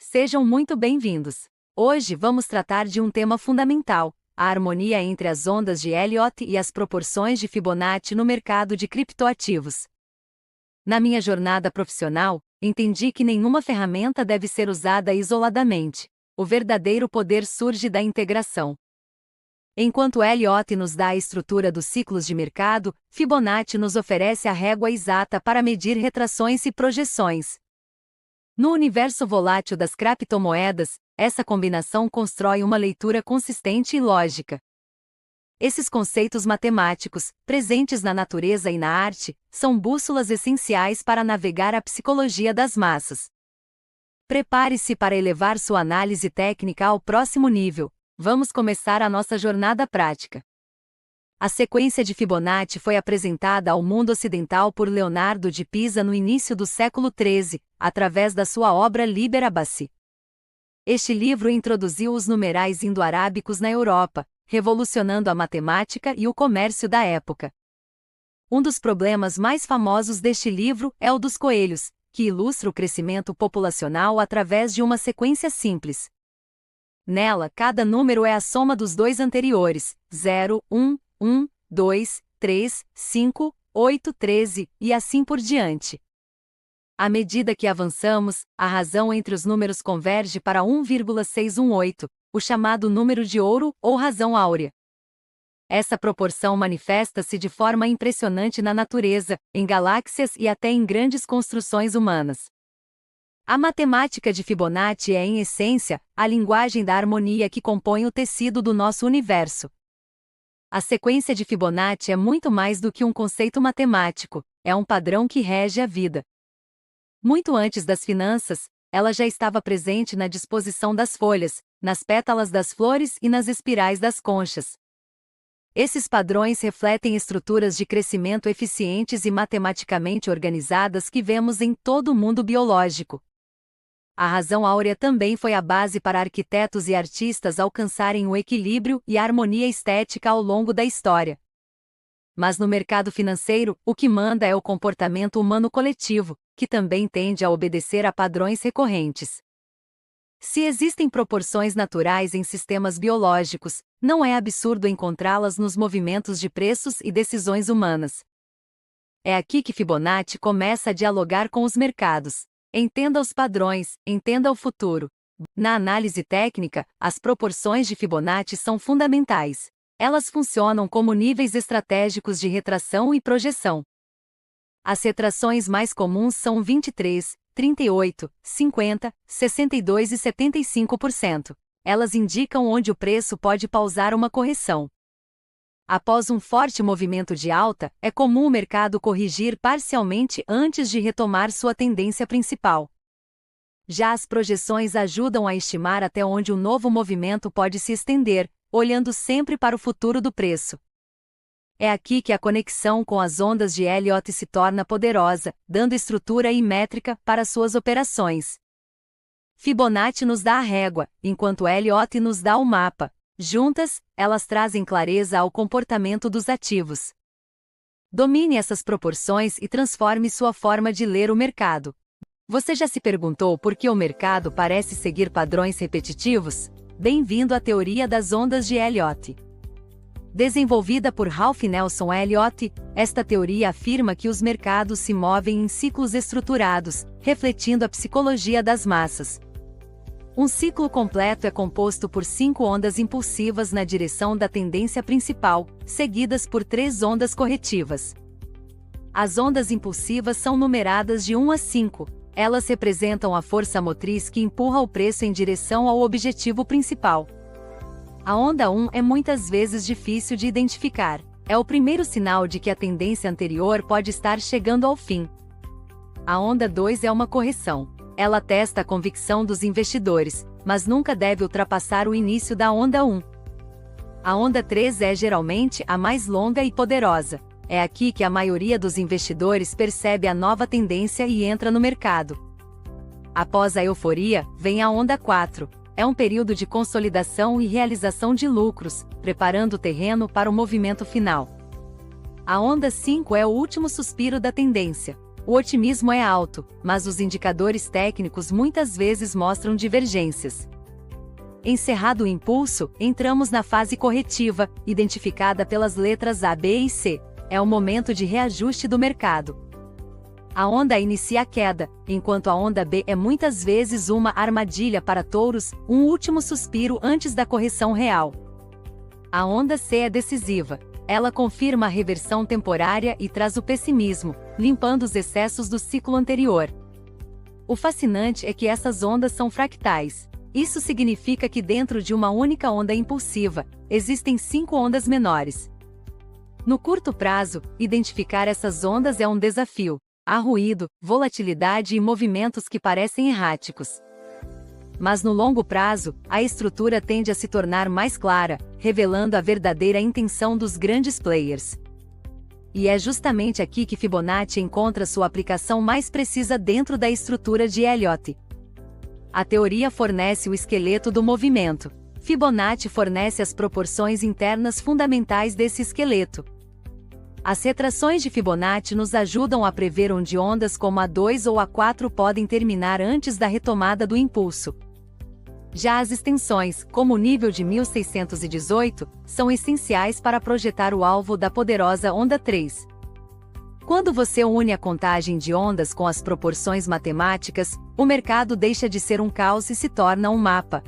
Sejam muito bem-vindos. Hoje vamos tratar de um tema fundamental: a harmonia entre as ondas de Elliott e as proporções de Fibonacci no mercado de criptoativos. Na minha jornada profissional, entendi que nenhuma ferramenta deve ser usada isoladamente. O verdadeiro poder surge da integração. Enquanto Elliott nos dá a estrutura dos ciclos de mercado, Fibonacci nos oferece a régua exata para medir retrações e projeções. No universo volátil das criptomoedas, essa combinação constrói uma leitura consistente e lógica. Esses conceitos matemáticos, presentes na natureza e na arte, são bússolas essenciais para navegar a psicologia das massas. Prepare-se para elevar sua análise técnica ao próximo nível. Vamos começar a nossa jornada prática. A sequência de Fibonacci foi apresentada ao mundo ocidental por Leonardo de Pisa no início do século XIII, através da sua obra Liber Abaci. Este livro introduziu os numerais indo-arábicos na Europa, revolucionando a matemática e o comércio da época. Um dos problemas mais famosos deste livro é o dos coelhos, que ilustra o crescimento populacional através de uma sequência simples. Nela, cada número é a soma dos dois anteriores, 0, 1, 1, 2, 3, 5, 8, 13, e assim por diante. À medida que avançamos, a razão entre os números converge para 1,618, o chamado número de ouro ou razão áurea. Essa proporção manifesta-se de forma impressionante na natureza, em galáxias e até em grandes construções humanas. A matemática de Fibonacci é, em essência, a linguagem da harmonia que compõe o tecido do nosso universo. A sequência de Fibonacci é muito mais do que um conceito matemático, é um padrão que rege a vida. Muito antes das finanças, ela já estava presente na disposição das folhas, nas pétalas das flores e nas espirais das conchas. Esses padrões refletem estruturas de crescimento eficientes e matematicamente organizadas que vemos em todo o mundo biológico. A razão áurea também foi a base para arquitetos e artistas alcançarem o equilíbrio e a harmonia estética ao longo da história. Mas no mercado financeiro, o que manda é o comportamento humano coletivo, que também tende a obedecer a padrões recorrentes. Se existem proporções naturais em sistemas biológicos, não é absurdo encontrá-las nos movimentos de preços e decisões humanas. É aqui que Fibonacci começa a dialogar com os mercados. Entenda os padrões, entenda o futuro. Na análise técnica, as proporções de Fibonacci são fundamentais. Elas funcionam como níveis estratégicos de retração e projeção. As retrações mais comuns são 23, 38, 50, 62 e 75%. Elas indicam onde o preço pode pausar uma correção. Após um forte movimento de alta, é comum o mercado corrigir parcialmente antes de retomar sua tendência principal. Já as projeções ajudam a estimar até onde o novo movimento pode se estender, olhando sempre para o futuro do preço. É aqui que a conexão com as ondas de Elliott se torna poderosa, dando estrutura e métrica para suas operações. Fibonacci nos dá a régua, enquanto Elliott nos dá o mapa. Juntas, elas trazem clareza ao comportamento dos ativos. Domine essas proporções e transforme sua forma de ler o mercado. Você já se perguntou por que o mercado parece seguir padrões repetitivos? Bem-vindo à teoria das ondas de Elliott. Desenvolvida por Ralph Nelson Elliott, esta teoria afirma que os mercados se movem em ciclos estruturados, refletindo a psicologia das massas. Um ciclo completo é composto por 5 ondas impulsivas na direção da tendência principal, seguidas por 3 ondas corretivas. As ondas impulsivas são numeradas de 1 a 5. Elas representam a força motriz que empurra o preço em direção ao objetivo principal. A onda 1 é muitas vezes difícil de identificar. É o primeiro sinal de que a tendência anterior pode estar chegando ao fim. A onda 2 é uma correção. Ela testa a convicção dos investidores, mas nunca deve ultrapassar o início da onda 1. A onda 3 é geralmente a mais longa e poderosa. É aqui que a maioria dos investidores percebe a nova tendência e entra no mercado. Após a euforia, vem a onda 4. É um período de consolidação e realização de lucros, preparando o terreno para o movimento final. A onda 5 é o último suspiro da tendência. O otimismo é alto, mas os indicadores técnicos muitas vezes mostram divergências. Encerrado o impulso, entramos na fase corretiva, identificada pelas letras A, B e C. É o momento de reajuste do mercado. A onda A inicia a queda, enquanto a onda B é muitas vezes uma armadilha para touros, um último suspiro antes da correção real. A onda C é decisiva. Ela confirma a reversão temporária e traz o pessimismo, limpando os excessos do ciclo anterior. O fascinante é que essas ondas são fractais. Isso significa que dentro de uma única onda impulsiva, existem 5 ondas menores. No curto prazo, identificar essas ondas é um desafio. Há ruído, volatilidade e movimentos que parecem erráticos. Mas no longo prazo, a estrutura tende a se tornar mais clara, revelando a verdadeira intenção dos grandes players. E é justamente aqui que Fibonacci encontra sua aplicação mais precisa dentro da estrutura de Elliott. A teoria fornece o esqueleto do movimento. Fibonacci fornece as proporções internas fundamentais desse esqueleto. As retrações de Fibonacci nos ajudam a prever onde ondas como a 2 ou a 4 podem terminar antes da retomada do impulso. Já as extensões, como o nível de 1618, são essenciais para projetar o alvo da poderosa onda 3. Quando você une a contagem de ondas com as proporções matemáticas, o mercado deixa de ser um caos e se torna um mapa.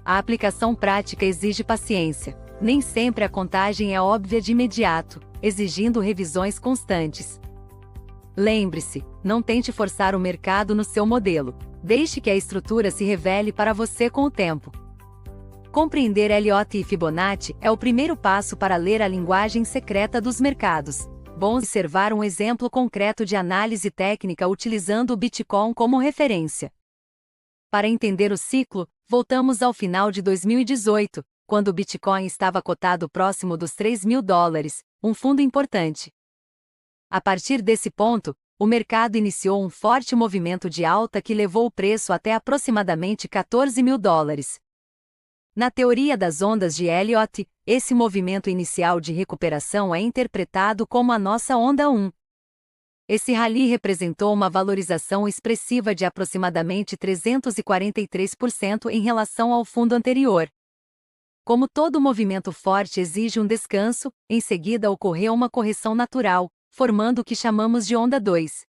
A aplicação prática exige paciência. Nem sempre a contagem é óbvia de imediato, exigindo revisões constantes. Lembre-se, não tente forçar o mercado no seu modelo. Deixe que a estrutura se revele para você com o tempo. Compreender Elliott e Fibonacci é o primeiro passo para ler a linguagem secreta dos mercados. Bom observar um exemplo concreto de análise técnica utilizando o Bitcoin como referência. Para entender o ciclo, voltamos ao final de 2018, quando o Bitcoin estava cotado próximo dos $3.000, um fundo importante. A partir desse ponto, o mercado iniciou um forte movimento de alta que levou o preço até aproximadamente $14.000. Na teoria das ondas de Elliott, esse movimento inicial de recuperação é interpretado como a nossa onda 1. Esse rally representou uma valorização expressiva de aproximadamente 343% em relação ao fundo anterior. Como todo movimento forte exige um descanso, em seguida ocorreu uma correção natural, formando o que chamamos de onda 2.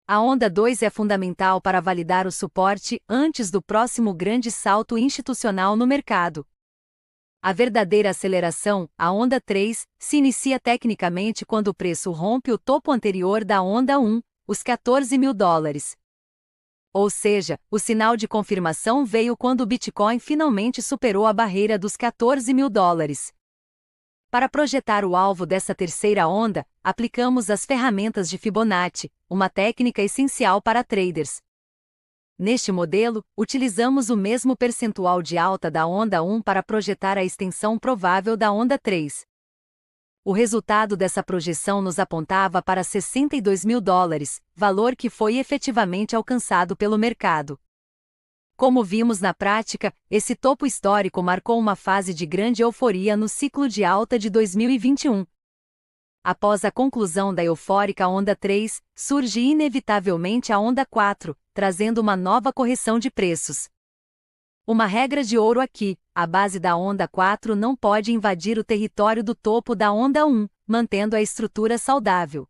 A onda 2 é fundamental para validar o suporte antes do próximo grande salto institucional no mercado. A verdadeira aceleração, a onda 3, se inicia tecnicamente quando o preço rompe o topo anterior da onda 1, os $14.000. Ou seja, o sinal de confirmação veio quando o Bitcoin finalmente superou a barreira dos $14.000. Para projetar o alvo dessa terceira onda, aplicamos as ferramentas de Fibonacci, uma técnica essencial para traders. Neste modelo, utilizamos o mesmo percentual de alta da onda 1 para projetar a extensão provável da onda 3. O resultado dessa projeção nos apontava para $62.000, valor que foi efetivamente alcançado pelo mercado. Como vimos na prática, esse topo histórico marcou uma fase de grande euforia no ciclo de alta de 2021. Após a conclusão da eufórica onda 3, surge inevitavelmente a onda 4, trazendo uma nova correção de preços. Uma regra de ouro aqui: a base da onda 4 não pode invadir o território do topo da onda 1, mantendo a estrutura saudável.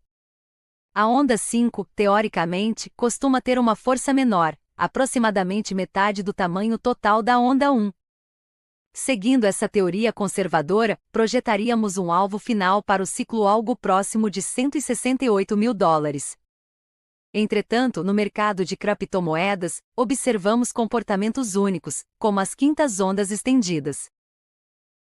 A onda 5, teoricamente, costuma ter uma força menor, aproximadamente metade do tamanho total da onda 1. Seguindo essa teoria conservadora, projetaríamos um alvo final para o ciclo algo próximo de $168.000. Entretanto, no mercado de criptomoedas, observamos comportamentos únicos, como as quintas ondas estendidas.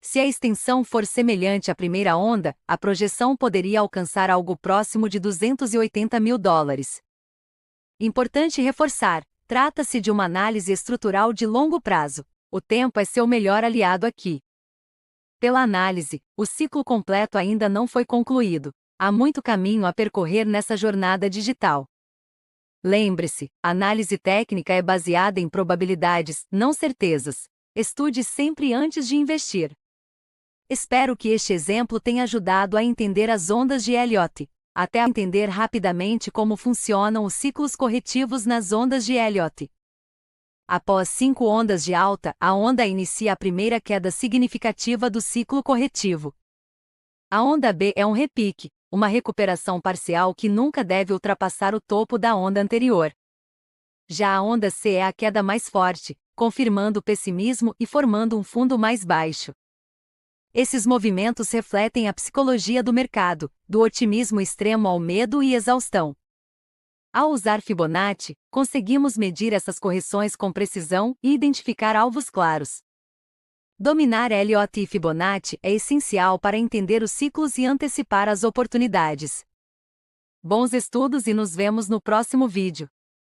Se a extensão for semelhante à primeira onda, a projeção poderia alcançar algo próximo de $280.000. Importante reforçar, trata-se de uma análise estrutural de longo prazo. O tempo é seu melhor aliado aqui. Pela análise, o ciclo completo ainda não foi concluído. Há muito caminho a percorrer nessa jornada digital. Lembre-se, a análise técnica é baseada em probabilidades, não certezas. Estude sempre antes de investir. Espero que este exemplo tenha ajudado a entender as ondas de Elliott. até entender rapidamente como funcionam os ciclos corretivos nas ondas de Elliott. Após 5 ondas de alta, a onda inicia a primeira queda significativa do ciclo corretivo. A onda B é um repique, uma recuperação parcial que nunca deve ultrapassar o topo da onda anterior. Já a onda C é a queda mais forte, confirmando o pessimismo e formando um fundo mais baixo. Esses movimentos refletem a psicologia do mercado, do otimismo extremo ao medo e exaustão. Ao usar Fibonacci, conseguimos medir essas correções com precisão e identificar alvos claros. Dominar Elliott e Fibonacci é essencial para entender os ciclos e antecipar as oportunidades. Bons estudos e nos vemos no próximo vídeo.